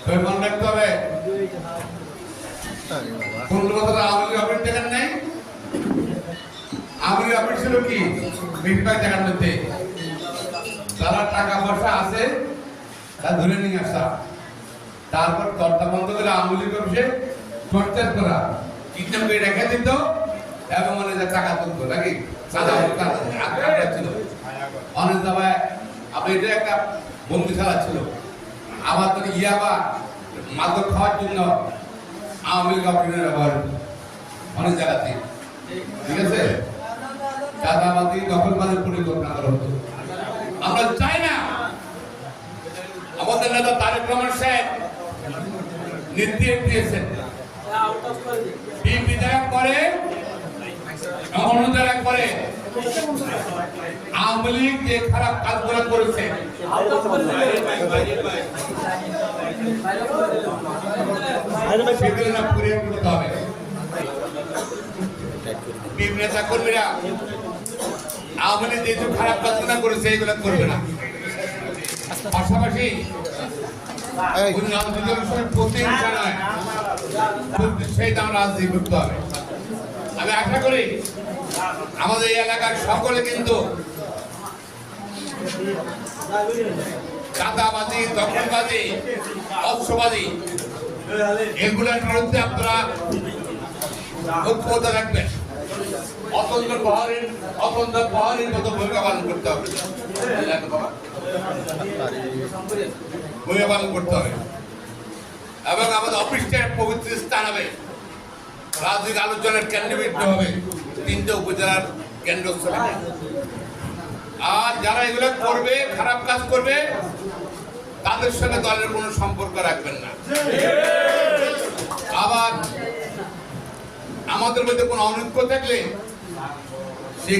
মনে রাখতে হবে কোন কথা আওয়ামী অফিস দেখেন নাই। আওয়ামী অফিস ছিল কি বেশিরভাগ জায়গার মধ্যে যারা টাকা পয়সা আছে তা ধরে নিয়ে আসা, তারপর দরজা বন্ধ করে আওয়ামী লীগ অফিসে টর্চার করা, কিডন্যাপ করে রেখে দিত এবং মানে যে টাকা তুলতো নাকি সাদা ছিল অনেক জায়গায়। আপনি এটা একটা বন্দিশালা ছিল। আবার তো ইয়াবা মাদক খাওয়ার জন্য আওয়ামী লীগ অফিসের ব্যবহার অনেক জায়গাতে, ঠিক আছে। চাঁদাবাজি দখলবাজের পরিকল্পনা করা হতো। আমরা চাই না আমাদের নেতা তারেক রহমান সাহেব নির্দেশ দিয়েছেন বিএনপি যারা করে অন্য যারা করে আওয়ামী লীগ যে খারাপ কাজগুলো করেছে সেগুলো না পুড়িয়ে করতে হবে। বিএনপি নেতা কর্মীরা আওয়ামী লীগ যে খারাপ কাজগুলো করেছে এগুলো করবে না। পাশাপাশি রাজনীতি করতে হবে। আমি আশা করি আমাদের এই এলাকার সকলে কিন্তু চাঁদাবাজি, দখলবাজি, অস্ত্রবাজি এগুলোর বিরুদ্ধে আপনারা ঐক্যবদ্ধ রাখবেন। অতন্ত্র প্রহরীর মতো ভূমিকা পালন করতে হবে, ভূমিকা পালন করতে হবে। এবং আমাদের অফিসটা পবিত্র স্থান হবে, রাজনৈতিক আলোচনার কেন্দ্রবিন্দু হবে 3টে উপজেলার কেন্দ্রস্থলে। আর যারা এগুলো করবে, খারাপ কাজ করবে, তাদের সঙ্গে দলের কোনো সম্পর্ক রাখবেন না। আবার আমাদের মধ্যে কোনো অনৈক্য থাকলে সে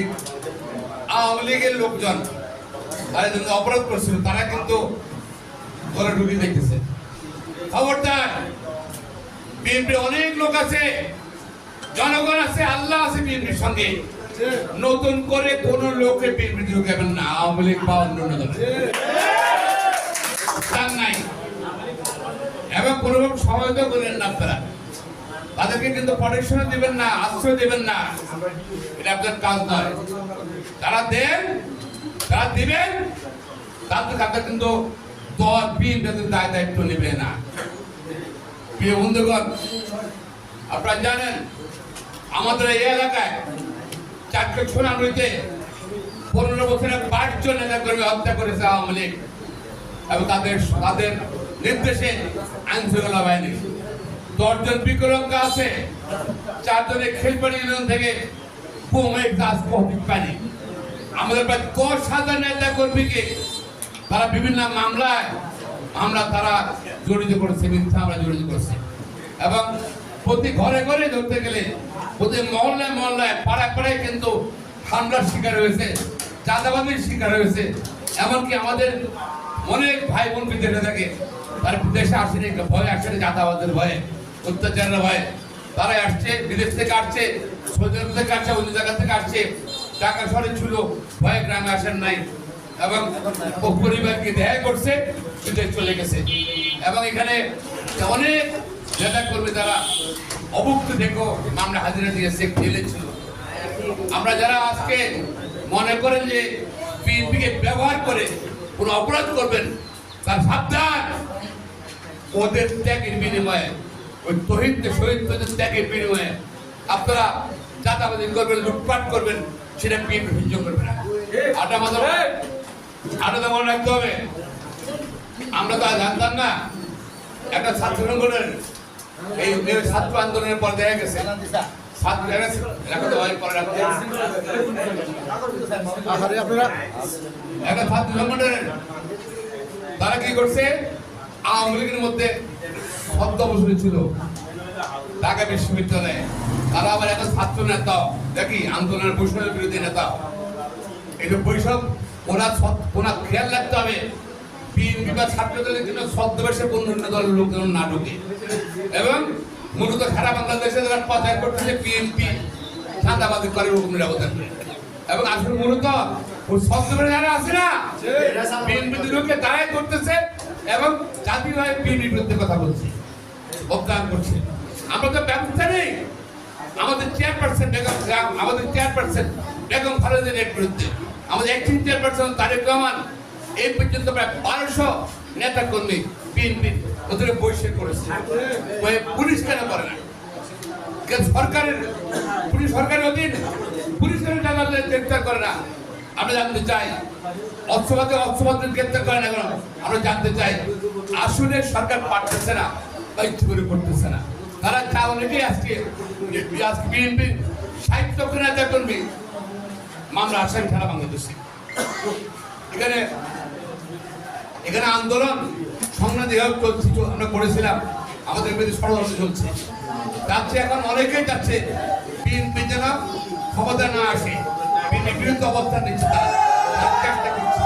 আওয়ামী লীগের লোকজন তারা কিন্তু অপরাধ করছিল, তারা কিন্তু দলে ঢুকিয়ে দেখতেছে। খবরদার, বিএনপি অনেক লোক আছে, জনগণ আছে, আল্লাহ আছে বিএনপির সঙ্গে। নতুন করে কোন লোককে বিএনপি ঢুকাবেন না, আওয়ামী লীগ বা অন্য দল নাই। এবং কোনোভাবে সহায়তা করেন না আপনারা, তাদেরকে কিন্তু প্রোটেকশন দিবেন না, আশ্রয় দিবেন না, এটা আপনার কাজ নয়। তারা দেন, তারা দিবেন, তাদের কিন্তু দল বিএনপি দায়িত্ব নেবে না। প্রিয় বন্ধুগণ, আপনারা জানেন আমাদের এই এলাকায় 4 সোনামুড়িতে 15 বছরে 5 জন নেতাকর্মী হত্যা করেছে আওয়ামী লীগ এবং তাদের নির্দেশে আইন শৃঙ্খলা বাহিনী। 10 জন বিকলাঙ্গ আছে, 4 জনের খেলপাড়ি ইউনিয়ন থেকে পানি। আমাদের প্রায় 10,000 নেতা কর্মীকে তারা বিভিন্ন মামলায় তারা জড়িত করেছে, মিথ্যা মামলা জড়িত করেছে। এবং প্রতি ঘরে ঘরে ধরতে গেলে, প্রতি মহল্লায় মহল্লায়, পাড়ায় পাড়ায় কিন্তু হামলার শিকার হয়েছে, চাঁদাবাজির শিকার হয়েছে। এমনকি আমাদের অনেক ভাই বোন বিদেশে থাকে, তার দেশে আসেনি, ভয় আসেনি, চাঁদাবাজের ভয়ে, অত্যাচারের ভয়ে তারা আসছে, বিদেশ থেকে আসছে, সৌদি আরব থেকে আসছে, অন্য জায়গা থেকে আসছে, ঢাকা শহরে ছিল, ভয়ে গ্রামে আসেন নাই এবং পরিবারকে দেখা করছে, বিদেশ চলে গেছে। এবং এখানে অনেক নেতা কর্মী তারা অভুক্ত দেখো মামলা হাজিরা দিয়েছে, ফেলেছিল। আমরা যারা আজকে মনে করেন যে বিএনপিকে ব্যবহার করে কোনো অপরাধ করবেন, তার সাবধান। ওদের ত্যাগের বিনিময়ে, ওই শহীদদের ত্যাগের বিনিময়ে আপনারা চাঁদাবাজি করবেন, লুটপাট করবেন, সেটা বিএনপি সহ্য করবে না। আটা মনে রাখতে হবে। আমরা তো জানতাম না, একটা ছাত্র সংগঠনের এই ছাত্র আন্দোলনের পর দেখা গেছে তারা কি করছে, আওয়ামী লীগের মধ্যে অধ্যবসায়ী ছিল ঢাকা বিশ্ববিদ্যালয়ে, তারা আবার একটা ছাত্র নেতা, দেখি আন্দোলনের বৈষম্যের বিরোধী নেতা। এই যে বৈষম্য ওনার খেয়াল রাখতে হবে, বিএনপি বা ছাত্রদলের জন্য ছদ্মবেশে অন্য দলের লোকজন না ঢুকে। এবং মূলত সারা বাংলাদেশে যারা প্রচার করতেছে বিএনপি চাঁদাবাজি করে হুকুমের অবদান, এবং আসলে মূলত ওই ছদ্মবেশে যারা আছে না, বিএনপি লোককে তারাই করতেছে এবং জাতীয়ভাবে বিএনপির বিরুদ্ধে কথা বলছে, অধ্যয়ন করছে। আমরা তো ব্যবস্থা নেই। আমাদের চেয়ারপারসন বেগম খালেদা জিয়ার বিরুদ্ধে, আমাদের অ্যাক্টিং চেয়ারপারসন তারেক রহমান, এই পর্যন্ত প্রায় 1200 নেতা কর্মী বিএনপির ওদের বহিষ্কার করেছে। পুলিশ কেন করে না? সরকারের অধীন পুলিশের জানালে গ্রেপ্তার করে না। আমরা জানতে চাই, অস্ত্রবাদী গ্রেপ্তার করে না কেন? আমরা জানতে চাই আসলে সরকার পারতেছে না বা ইচ্ছে করে করতেছে না। তারা চাওয়ালে আজকে বিএনপি 60 লক্ষ নেতা কর্মী মামলা আসামি সারা বাংলাদেশে। এখানে আন্দোলন সংগ্রাম যেভাবে চলছে, আমরা করেছিলাম, আমাদের বিরুদ্ধে ষড়যন্ত্র চলছে। যাচ্ছে এখন অনেকেই যাচ্ছে বিএনপি যেন ক্ষমতা না আসে, বিএনপির বিরুদ্ধে অবস্থান নিচ্ছে, তারা চেষ্টা করছে।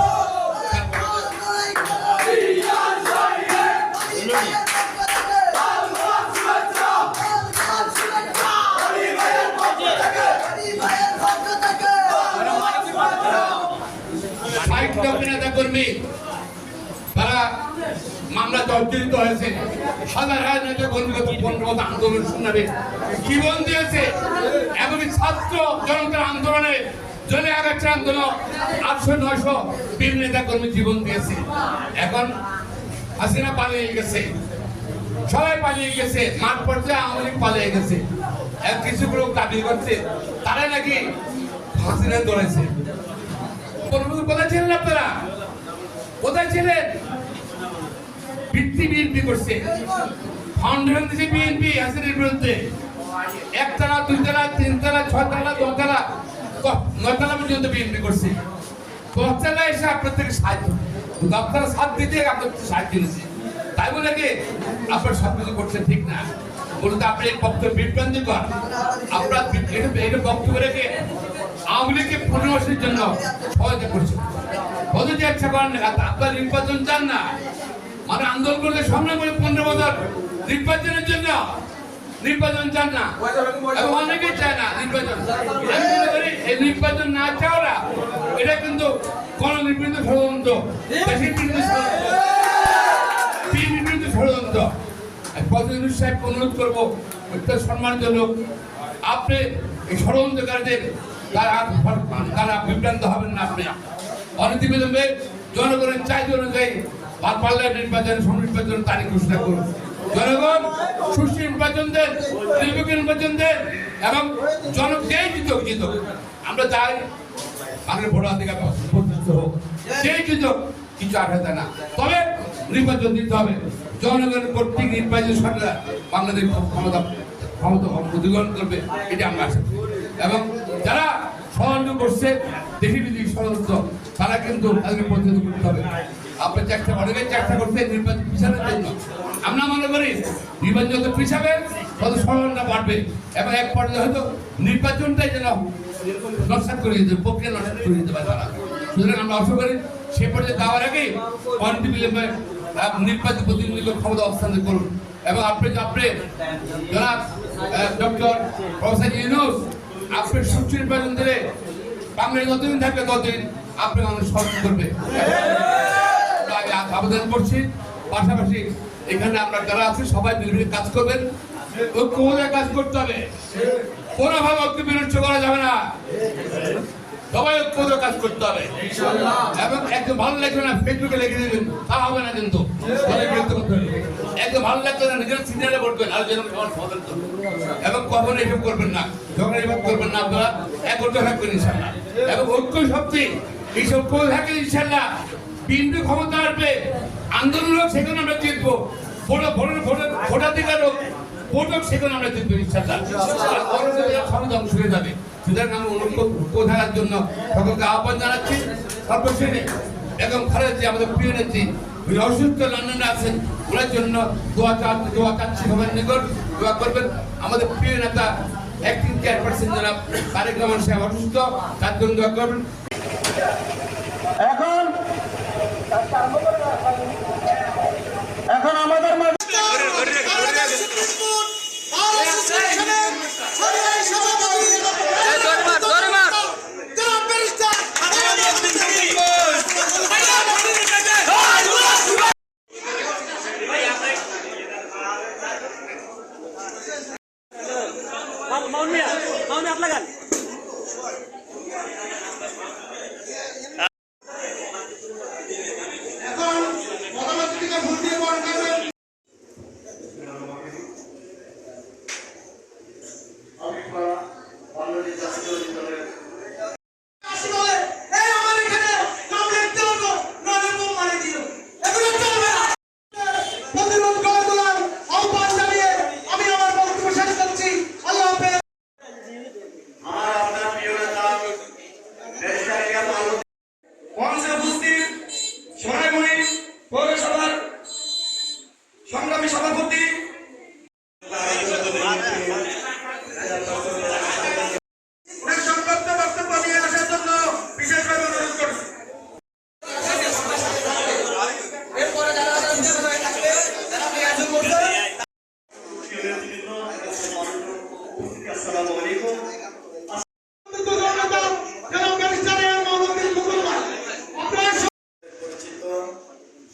নেতা কর্মী তারা মামলা জর্জরিত হয়েছে, হাজার হাজার নেতা কর্মী 15 আন্দোলন শুনাবে জীবন দিয়েছে। এমনকি ছাত্র জনতার আন্দোলনে জেলে আগাচ্ছে আন্দোলন 800-900 বিভিন্ন নেতা কর্মী জীবন দিয়েছে। এখন হাসিনা পালিয়ে গেছে, সবাই পালিয়ে গেছে, মাঠ পর্যায়ে আওয়ামী লীগ পালিয়ে গেছে। কিছু লোক দাবি করছে তারা নাকি হাসিনা ধরেছে। কোথায় ছিলেন আপনারা? কোথায় ছিলেন? বিএনপি করছে, ফাউন্ডেশন দিয়েছে বিএনপি হাসিনার বিরুদ্ধে। 1 তলা 2 তলা 3 তলা 6 তলা 10 তলা 9 তলা পর্যন্ত বিএনপি করছে। 10 তলা এসে আপনার থেকে সাহায্য, 10 তলা সাথ দিতে আপনার সাহায্য নিয়েছে। তাই বলে কি আপনার সবকিছু করছে ঠিক না? বলতে আপনি এই বক্তব্য বিভ্রান্তিকর। আপনার এটা বক্তব্য রেখে আওয়ামী লীগকে 15 বছরের জন্য সহায়তা করছে। বলতে ইচ্ছা করেন না, আপনার নির্বাচন চান না, মানে আন্দোলন করতে সংগ্রাম করে 15 বছর নির্বাচনের জন্য নির্বাচন চান না, এবং অনেকেই চায় না নির্বাচন। এই নির্বাচন না চাওয়া এটা কিন্তু গণনির্বাচিত ষড়যন্ত্র, দেশের বিরুদ্ধে ষড়যন্ত্র, বিএনপির বিরুদ্ধে ষড়যন্ত্র। প্রধানমন্ত্রী সাহেব অনুরোধ করবো, সম্মানিত লোক, আপনি এই ষড়যন্ত্রকারীদের তারা বিভ্রান্ত হবেন না। আপনি অনতিবিলম্বে জনগণের চাহিদা অনুযায়ী পারলে নির্বাচন তারিখ ঘোষণা করুন। জনগণ সুষ্ঠু নির্বাচন দেন, নির্বিঘ্ন নির্বাচন দেন, এবং যেই জিত আমরা চাই আমাদের ভোটাধিকার হোক, যেই জিত কিছু আঘাত না, তবে নির্বাচন দিতে হবে। জনগণের কর্তৃক নির্বাচন সরকার বাংলাদেশ ক্ষমতা অধিগ্রহণ করবে, এটা আমরা আশা করি। এবং যারা ষড়যন্ত্র করছে, দেশি বিদেশি ষড়যন্ত্র, তারা কিন্তু তাদেরকে প্রতিহত করতে হবে। আপনার অনেকেই চেষ্টা করছে নির্বাচন পিছানোর জন্য। আমরা মনে করি নির্বাচন যত পিছাবে তত ষড়যন্ত্র বাড়বে, এবং এক পর্যায়ে হয়তো নির্বাচনটাই যেন নস্বাত করে দিতে, প্রক্রিয়া নস্বাত করে দিতে পারে তারা। সুতরাং আমরা আশা করি সে পর্যায়ে যাওয়ার আগেই অনতিবিলম্বে নির্বাচিত প্রতিনিধিকে ক্ষমতা অবস্থান করুন। এবং আপনি জনাব ডক্টর প্রফেসর ইউনূস, আপনি সুষ্ঠু নির্বাচন দিলে বাংলাদেশ যতদিন থাকবে ততদিন আপনি মানুষ সহযোগ করবে। আবেদন করছি, পাশাপাশি এখানে আমরা যারা আছি সবাই মিলে কাজ করবেন, ঐক্যবদ্ধ কাজ করতে হবে, কোনোভাবে ঐক্য বিনষ্ট করা যাবে না, সবাই ঐক্যবদ্ধ কাজ করতে হবে। এবং একদম ভালো লাগবে না ফেসবুকে লিখে দেবেন, তা হবে না, কিন্তু একদম ভালো লাগবে না নিজের সিনিয়রে বলবেন, আর যেন সবার সমাধান করবেন, এবং কখনো এসব করবেন না, যখন এসব করবেন না, আপনারা একত্র থাকবেন ইনশাল্লাহ। এবং ঐক্য শক্তি এইসব করে থাকে ইনশাল্লাহ, বিন্দু ক্ষমতা আসবে, আন্দোলন হোক সেখানে আমরা জিতবো, ভোটাধিকার হোক, ভোট হোক সেখানে আমরা জিতবো ইনশাল্লাহ। সমাজ অংশ হয়ে যাবে। সুতরাং আমি ঐক্য থাকার জন্য সকলকে আহ্বান জানাচ্ছি। সর্বশেষে এবং খালেদা জিয়া আমাদের প্রিয় নেত্রী, অসুস্থ লন্ডনে আছেন, ওনার জন্য দোয়া চাচ্ছি সবার নিকট, দোয়া করবেন। আমাদের প্রিয় নেতা অ্যাক্টিং চেয়ারপারসন জনাব তারেক রহমান সাহেব অসুস্থ, তার জন্য দোয়া করবেন। এখন আমাদের মাঝে সংগ্রামী সভাপতি সংক্ষিপ্ত বক্তব্য নিয়ে আসার জন্য বিশেষভাবে অনুরোধ করছি।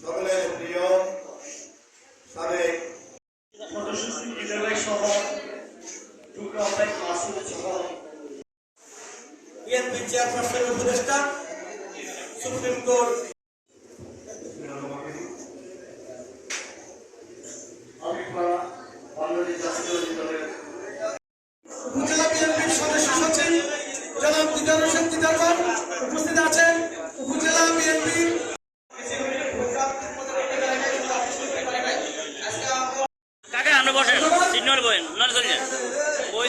সকলের প্রিয় সাবেক সহ বিএনপি চেয়ারপারসনের উপদেষ্টা সুপ্রিম কোর্ট উপজেলা বিএনপির সদস্য সচিব জনাব দিদার হোসেন দিদারবান উপস্থিত আছেন। উপজেলা বিএনপির কাকা আমরা বসে সিগন্যাল বইন ওনারা চলে যান ওই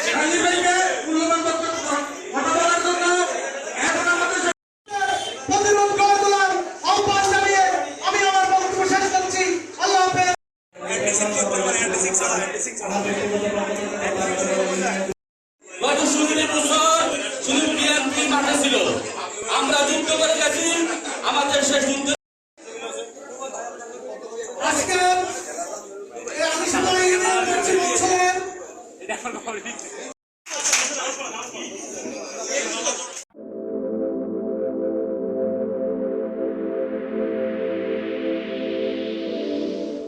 প্রতিরোধ করে তোলার আহ্বান জানিয়ে আমি আমার বক্তব্য শেষ করছি। আল্লাহ হাফেজ। গত 16 বছর শুধু বিএনপি মাঠে ছিল, আমরা যুদ্ধ করে গেছি। আমাদের শেষ যুদ্ধ আজকে এই আদিশালা ইউনিয়ন পশ্চিম অঞ্চলের